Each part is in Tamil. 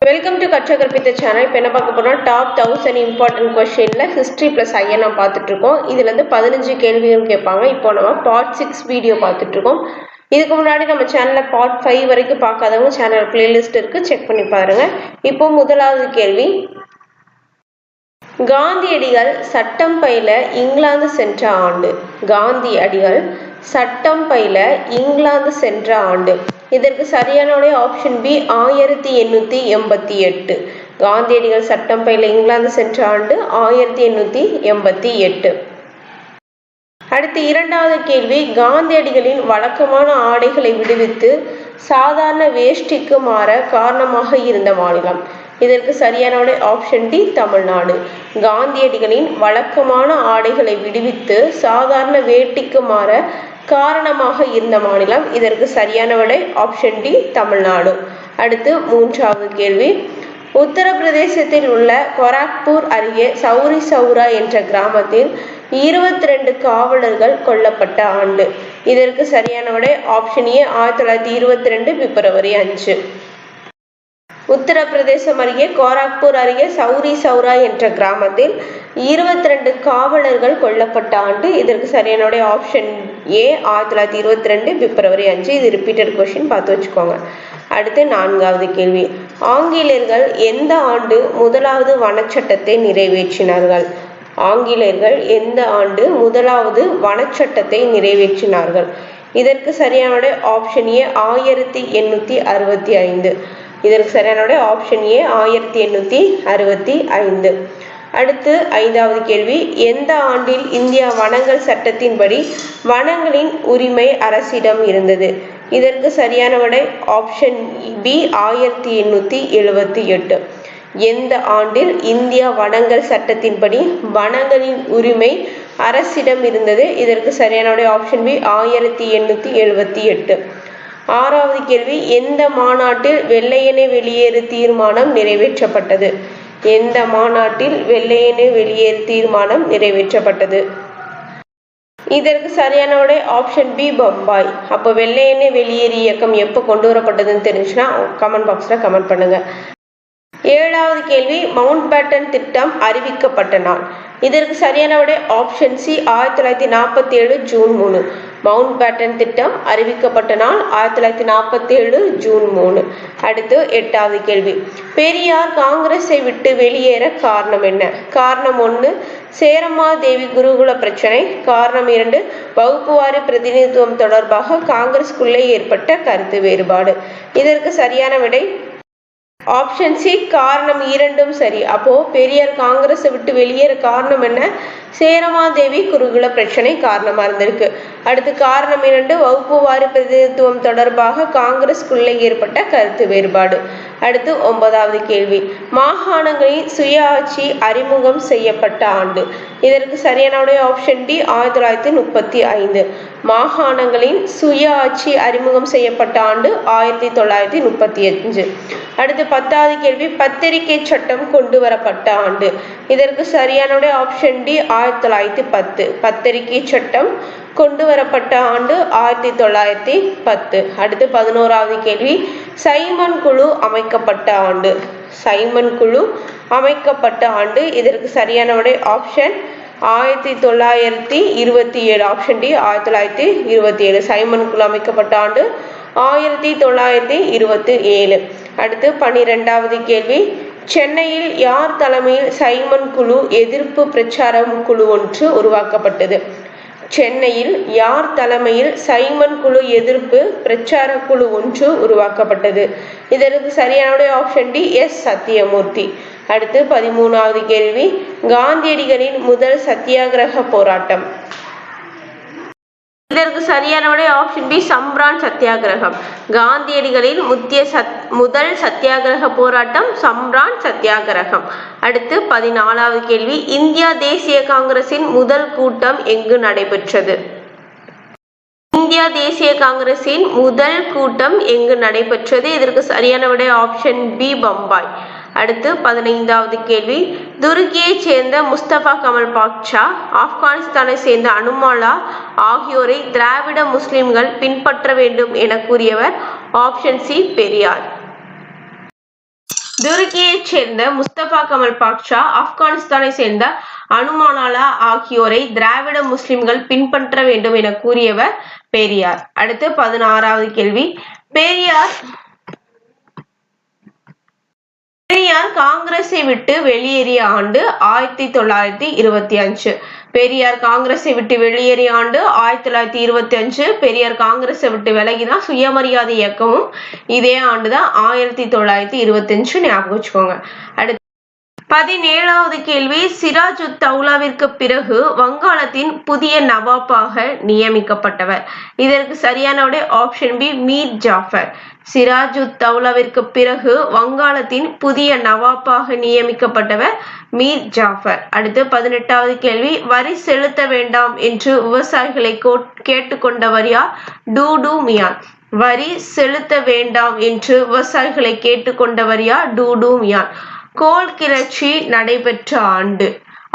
வெல்கம் டு கற்ற கற்பித்த சேனல். இப்போ என்ன பார்க்க போறோம், டாப் 1000 இம்பார்ட்டன்ட் கொஸ்டின்ல ஹிஸ்ட்ரி பிளஸ் ஐஎன் நம்ம பார்த்துட்டு இருக்கோம். இதுல இருந்து 15 கேள்வியும் கேட்பாங்க. இப்போ நம்ம பார்ட் 6 வீடியோ பார்த்துட்டு இருக்கோம். இதுக்கு முன்னாடி நம்ம சேனல்ல பார்ட் 5 வரைக்கும் பார்க்காதவங்க சேனல் பிளேலிஸ்ட் இருக்கு, செக் பண்ணி பாருங்க. இப்போ முதலாவது கேள்வி, காந்தியடிகள் சட்டம் பயில இங்கிலாந்து சென்ற ஆண்டு. காந்தியடிகள் சட்டம் பயில இங்கிலாந்து சென்ற ஆண்டு. இதற்கு சரியான ஆப்ஷன் பி 1888. காந்தியடிகள் சட்டம் பயில இங்கிலாந்து சென்ற ஆண்டு 1888. அடுத்து இரண்டாவது கேள்வி, காந்தியடிகளின் வழக்கமான ஆடைகளை விடுவித்து சாதாரண வேஷ்டிக்கு மாற காரணமாக இருந்த மாநிலம். இதற்கு சரியான ஆப்ஷன் டி தமிழ்நாடு. காந்தியடிகளின் வழக்கமான ஆடைகளை விடுவித்து சாதாரண வேட்டிக்கு மாற காரணமாக இருந்த மாநிலம். இதற்கு சரியான விடை ஆப்ஷன் டி தமிழ்நாடு. அடுத்து மூன்றாவது கேள்வி, உத்தரப்பிரதேசத்தில் உள்ள கோரக்பூர் அருகே சௌரி சௌரா என்ற கிராமத்தில் 22 காவலர்கள் கொல்லப்பட்ட ஆண்டு. இதற்கு சரியான விடை ஆப்ஷன் ஏ 1922 பிப்ரவரி 5. உத்தரப்பிரதேசம் அருகே கோரக்பூர் அருகே சௌரி சௌரா என்ற கிராமத்தில் 22 காவலர்கள் கொல்லப்பட்ட ஆண்டு. இதற்கு சரியான ஆப்ஷன் ஏ 1922 பிப்ரவரி 5. இது ரிப்பீட்டட் கொஸ்டின், பார்த்து வச்சுக்கோங்க. அடுத்து நான்காவது கேள்வி, ஆங்கிலேயர்கள் எந்த ஆண்டு முதலாவது வனச்சட்டத்தை நிறைவேற்றினார்கள்? ஆங்கிலேயர்கள் எந்த ஆண்டு முதலாவது வனச்சட்டத்தை நிறைவேற்றினார்கள்? இதற்கு சரியான ஆப்ஷன் ஏ 1865. இதற்கு சரியான ஆப்ஷன் ஏ 1865. அடுத்து ஐந்தாவது கேள்வி, எந்த ஆண்டில் இந்தியா வனங்கள் சட்டத்தின்படி வனங்களின் உரிமை அரசிடம் இருந்தது? இதற்கு சரியான விடை ஆப்ஷன் பி 1878. எந்த ஆண்டில் இந்தியா வனங்கள் சட்டத்தின்படி வனங்களின் உரிமை அரசிடம் இருந்தது? இதற்கு சரியான ஆப்ஷன் பி 1878. ஆறாவது கேள்வி, எந்த மாநாட்டில் வெள்ளையனே வெளியேறு தீர்மானம் நிறைவேற்றப்பட்டது? எந்த மாநாட்டில் வெள்ளையனே வெளியேறு தீர்மானம் நிறைவேற்றப்பட்டது? இதற்கு சரியான ஆப்ஷன் பி பம்பாய். அப்போ வெள்ளையனே வெளியேறு இயக்கம் எப்போ கொண்டு வரப்பட்டதுன்னு தெரிஞ்சுன்னா கமெண்ட் பாக்ஸ்ல கமெண்ட் பண்ணுங்க. ஏழாவது கேள்வி, மவுண்ட் பேட்டன் திட்டம் அறிவிக்கப்பட்ட நாள். இதற்கு சரியான option C 1947 June 3. Mountbatten திட்டம் அறிவிக்கப்பட்ட நாள் 1947 ஜூன் 3. அடுத்து எட்டாவது கேள்வி, பெரியார் காங்கிரஸை விட்டு வெளியேற காரணம் என்ன? காரணம் 1 சேரம்மா தேவி குருகுல பிரச்சனை. காரணம் 2 வகுப்புவாரி பிரதிநிதித்துவம் தொடர்பாக காங்கிரஸ்குள்ளே ஏற்பட்ட கருத்து வேறுபாடு. இதற்கு சரியான விடை ஆப்ஷன் சி காரணம் 2ம் சரி. அப்போ பெரியார் காங்கிரஸை விட்டு வெளியேற காரணம் என்ன? சேரமாதேவி குருகுல பிரச்சனை காரணமா இருந்திருக்கு. அடுத்து காரணம் 2 வகுப்பு வாரி பிரதிநிதித்துவம் தொடர்பாக காங்கிரஸ்குள்ளே ஏற்பட்ட கருத்து வேறுபாடு. அடுத்து 9வது கேள்வி, மாகாணங்களின் சுய ஆட்சி அறிமுகம் செய்யப்பட்ட ஆண்டு. இதற்கு சரியான ஆப்ஷன் டி 1935. மாகாணங்களின் சுய ஆட்சி அறிமுகம் செய்யப்பட்ட ஆண்டு 1935. அடுத்து 10வது கேள்வி, பத்திரிகை சட்டம் கொண்டு வரப்பட்ட ஆண்டு. இதற்கு சரியான ஆப்ஷன் டி 1910. பத்திரிகை சட்டம் கொண்டு வரப்பட்ட ஆண்டு 1910. அடுத்து 11வது கேள்வி, சைமன் குழு அமைக்கப்பட்ட ஆண்டு. சைமன் குழு அமைக்கப்பட்ட ஆண்டு. இதற்கு சரியான ஆப்ஷன் 1927. Option D 1927. சைமன் குழு அமைக்கப்பட்ட ஆண்டு 1927. அடுத்து 12வது கேள்வி, சென்னையில் யார் தலைமையில் சைமன் குழு எதிர்ப்பு பிரச்சாரம் குழு ஒன்று உருவாக்கப்பட்டது? சென்னையில் யார் தலைமையில் சைமன் குழு எதிர்ப்பு பிரச்சார குழு ஒன்று உருவாக்கப்பட்டது? இதற்கு சரியான ஆப்ஷன் டி எஸ் சத்தியமூர்த்தி. அடுத்து 13வது கேள்வி, காந்தியடிகளின் முதல் சத்தியாகிரக போராட்டம். இதற்கு சரியான ஆப்ஷன் பி சம்ரான் சத்தியாகிரகம். காந்தியடிகளின் முதல் சத்தியாகிரக போராட்டம் சம்ரான் சத்தியாகிரகம். அடுத்து 14வது கேள்வி, இந்தியா தேசிய காங்கிரசின் முதல் கூட்டம் எங்கு நடைபெற்றது? இந்தியா தேசிய காங்கிரசின் முதல் கூட்டம் எங்கு நடைபெற்றது? இதற்கு சரியான ஆப்ஷன் பி பம்பாய். அடுத்து 15வது கேள்வி, துருக்கியை சேர்ந்த முஸ்தபா கமல் பாட்சா, ஆப்கானிஸ்தானை சேர்ந்த அனுமாலா ஆகியோரை திராவிட முஸ்லிம்கள் பின்பற்ற வேண்டும் என கூறியவர்? Option C Periyar. துருக்கியைச் சேர்ந்த முஸ்தபா கமல் பாட்ஷா, ஆப்கானிஸ்தானை சேர்ந்த அனுமானாலா ஆகியோரை திராவிட முஸ்லிம்கள் பின்பற்ற வேண்டும் என கூறியவர் பெரியார். அடுத்து 16வது கேள்வி. பெரியார் காங்கிரஸை விட்டு வெளியேறிய ஆண்டு 1925. பெரியார் காங்கிரஸை விட்டு வெளியேறிய ஆண்டு 1925. பெரியார் காங்கிரஸை விட்டு விலகிதான் சுயமரியாதை இயக்கமும் இதே ஆண்டுதான் 1925. ஞாபகம் வச்சுக்கோங்க. அடுத்து 17வது கேள்வி. சிராஜுத் தௌலாவிற்கு பிறகு வங்காளத்தின் புதிய நவாப்பாக நியமிக்கப்பட்டவர். இதற்கு சரியான விடை ஆப்ஷன் பி, மீர் ஜாஃபர். சிராஜுத் தௌலாவிற்கு பிறகு வங்காளத்தின் புதிய நவாப்பாக நியமிக்கப்பட்டவர் மீர் ஜாஃபர். அடுத்து 18வது கேள்வி. வரி செலுத்த வேண்டாம் என்று விவசாயிகளை கேட்டுக்கொண்டவர் யார்? டூடு மியான். வரி செலுத்த வேண்டாம் என்று விவசாயிகளை கேட்டுக்கொண்டவர் யார்? டூடு மியான். கோல் கிளர்ச்சி நடைபெற்ற ஆண்டு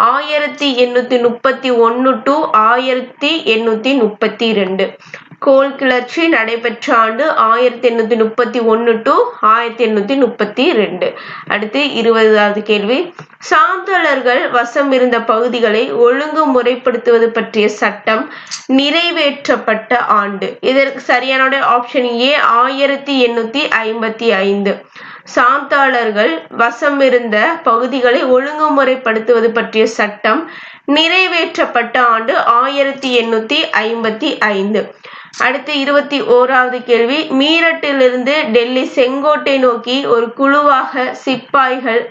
1831 to 1832. கோல் கிளர்ச்சி நடைபெற்ற ஆண்டு 1831 to 1832. அடுத்து 20வது கேள்வி. சாந்தலர்கள் வசம் இருந்த பகுதிகளை ஒழுங்குமுறைப்படுத்துவது பற்றிய சட்டம் நிறைவேற்றப்பட்ட ஆண்டு. இதற்கு சரியான ஆப்ஷன் ஏ, 1855. சாந்தாளர்கள் வசமிருந்த பகுதிகளை ஒழுங்குமுறைப்படுத்துவது பற்றிய சட்டம் நிறைவேற்றப்பட்ட ஆண்டு 1855. அடுத்து 21வது கேள்வி. மீரட்டிலிருந்து டெல்லி செங்கோட்டை நோக்கி ஒரு குழுவாக சிப்பாய்கள்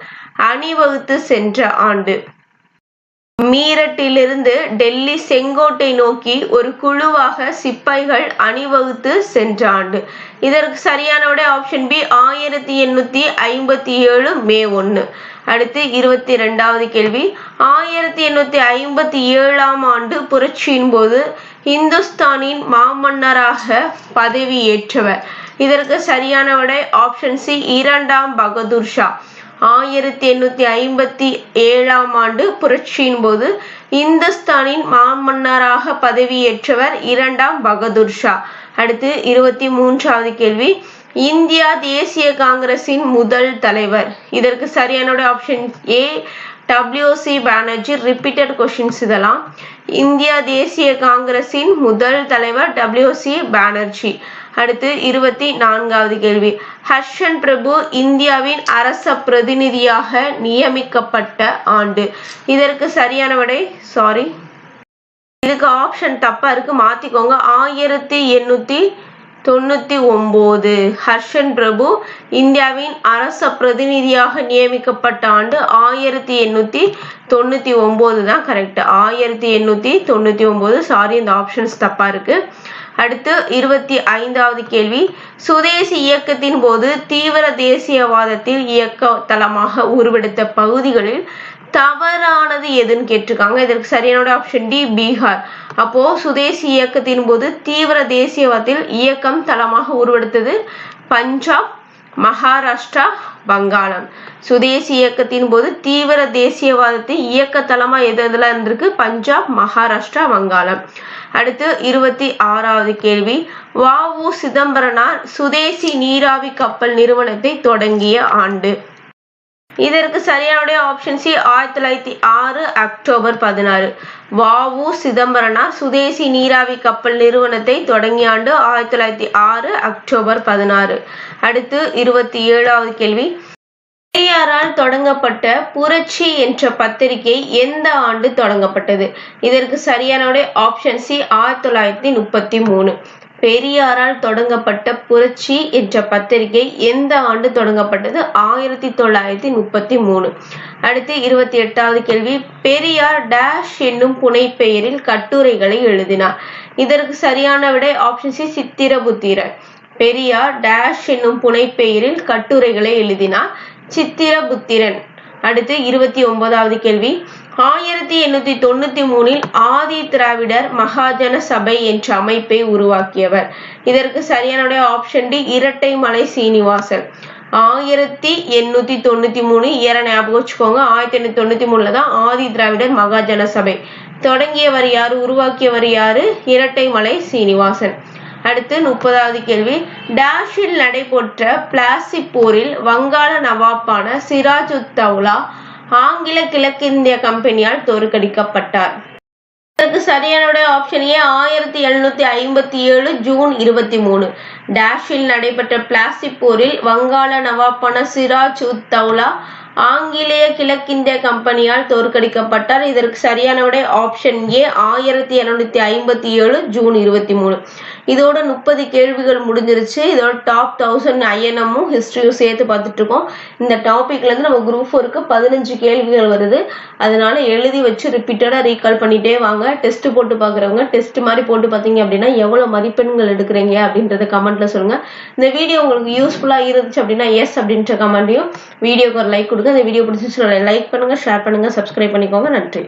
அணிவகுத்து சென்ற ஆண்டு. மீரட்டிலிருந்து டெல்லி செங்கோட்டை நோக்கி ஒரு குழுவாக சிப்பாய்கள் அணிவகுத்து சென்ற ஆண்டு. இதற்கு சரியான விடை ஆப்ஷன் பி, 1857 மே 1. அடுத்து 22வது கேள்வி. 1857ஆம் ஆண்டு புரட்சியின் போது இந்துஸ்தானின் மாமன்னராக பதவியேற்றவர். இதற்கு சரியான விடை ஆப்ஷன் சி, 2ஆம் பகதூர் ஷா. 1857ஆம் ஆண்டு புரட்சியின் போது இந்துஸ்தானின் மாமன்னராக பதவியேற்றவர் 2ஆம் பகதூர் ஷா. அடுத்து 23வது கேள்வி. இந்தியா தேசிய காங்கிரசின் முதல் தலைவர். இதற்கு சரியான option A, WC Banerjee. Repeated questions இதெல்லாம். இந்தியா தேசிய காங்கிரசின் முதல் தலைவர் WC பானர்ஜி. அடுத்து 24வது கேள்வி. ஹர்ஷன் பிரபு இந்தியாவின் அரச பிரதிநிதியாக நியமிக்கப்பட்ட ஆண்டு. இதற்கு சரியான விடை, இதுக்கு ஆப்ஷன் தப்பா இருக்கு, மாத்திக்கோங்க. 1899. ஹர்ஷன் பிரபு இந்தியாவின் அரச பிரதிநிதியாக நியமிக்கப்பட்ட ஆண்டு 1899 தான் கரெக்ட். 1899. சாரி, இந்த ஆப்ஷன்ஸ் தப்பா இருக்கு. அடுத்து 25வது கேள்வி. சுதேசி இயக்கத்தின் போது தீவிர தேசியவாதத்தில் இயக்க தளமாக உருவெடுத்த பகுதிகளில் தவறானது எதுன்னு கேட்டிருக்காங்க. இதற்கு சரியான ஆப்ஷன் டி, பீகார். அப்போ சுதேசி இயக்கத்தின் போது தீவிர தேசியவாதத்தில் இயக்கம் தளமாக உருவெடுத்தது பஞ்சாப், மகாராஷ்டிரா, வங்காளம். சுதேசி இயக்கத்தின் போது தீவிர தேசியவாதத்தின் இயக்க தளமா எதுல இருந்திருக்கு? பஞ்சாப், மகாராஷ்டிரா, வங்காளம். அடுத்து 26வது கேள்வி. வ.உ. சிதம்பரனார் சுதேசி நீராவி கப்பல் நிறுவனத்தை தொடங்கிய ஆண்டு. இதற்கு சரியான ஆப்ஷன் சி, 1906 அக்டோபர் 16. வ.உ. சிதம்பரனார் சுதேசி நீராவி கப்பல் நிறுவனத்தை தொடங்கிய ஆண்டு 1906 அக்டோபர் 16. அடுத்து 27வது கேள்வி. பெரியாரால் தொடங்கப்பட்ட புரட்சி என்ற பத்திரிகை எந்த ஆண்டு தொடங்கப்பட்டது? இதற்கு சரியான ஆப்ஷன் சி, 1933. பெரியாரால் தொடங்கப்பட்ட புரட்சி என்ற பத்திரிகை எந்த ஆண்டு தொடங்கப்பட்டது? 1933. அடுத்து 28வது கேள்வி. பெரியார் டேஷ் என்னும் புனைப்பெயரில் கட்டுரைகளை எழுதினார். இதற்கு சரியான விடை option C, Chitraputhiran. Periyar dash என்னும் புனைப்பெயரில் கட்டுரைகளை எழுதினார், சித்திரபுத்திரன். அடுத்து 29வது கேள்வி. 1893 ஆதி திராவிடர் மகாஜன சபை என்ற அமைப்பை உருவாக்கியவர். இதற்கு சரியான ஆப்ஷன் டி, இரட்டைமலை சீனிவாசன். 1893 இயரை ஞாபகம் வச்சுக்கோங்க. 1893 தான் ஆதி திராவிடர் மகாஜன சபை தொடங்கியவர் யாரு, உருவாக்கியவர் யாரு? இரட்டைமலை சீனிவாசன். அடுத்து 30வது கேள்வி, டேஷில் நடைபெற்ற பிளாசி போரில் வங்காள நவாப்பான சிராஜுத்தௌலா ஆங்கில கிழக்கிந்திய கம்பெனியால் தோற்கடிக்கப்பட்டார். இதற்கு சரியான ஆப்ஷன் ஏ 1757 ஜூன் 23. டேஷில் நடைபெற்ற பிளாசி போரில் வங்காள நவாப்பான சிராஜுத்தௌலா ஆங்கிலேய கிழக்கிந்திய கம்பெனியால் தோற்கடிக்கப்பட்டார். இதற்கு சரியான ஆப்ஷன் ஏ 1757 ஜூன் 23. இதோட 30 கேள்விகள் முடிஞ்சிருச்சு. இதோட டாப் 1000 ஐஎன்எம்மும் ஹிஸ்டரியும் சேர்த்து பார்த்துட்டு இருக்கோம். இந்த டாபிக்ல இருந்து நம்ம குரூப் 4க்கு 15 கேள்விகள் வருது. அதனால எழுதி வச்சு ரிப்பீட்டடா ரீகால் பண்ணிட்டே வாங்க. டெஸ்ட் போட்டு பார்க்குறவங்க டெஸ்ட் மாதிரி போட்டு பார்த்தீங்க அப்படின்னா எவ்வளவு மதிப்பெண்கள் எடுக்கிறீங்க அப்படின்றத கமெண்ட்ல சொல்லுங்க. இந்த வீடியோ உங்களுக்கு யூஸ்ஃபுல்லா இருந்துச்சு அப்படின்னா எஸ் அப்படின்ற கமெண்ட்டையும் வீடியோக்கு ஒரு லைக் கொடுங்க. இந்த வீடியோ பிடிச்சிச்சு லைக் பண்ணுங்க, ஷேர் பண்ணுங்க, சப்ஸ்கிரைப் பண்ணிக்கோங்க. நன்றி.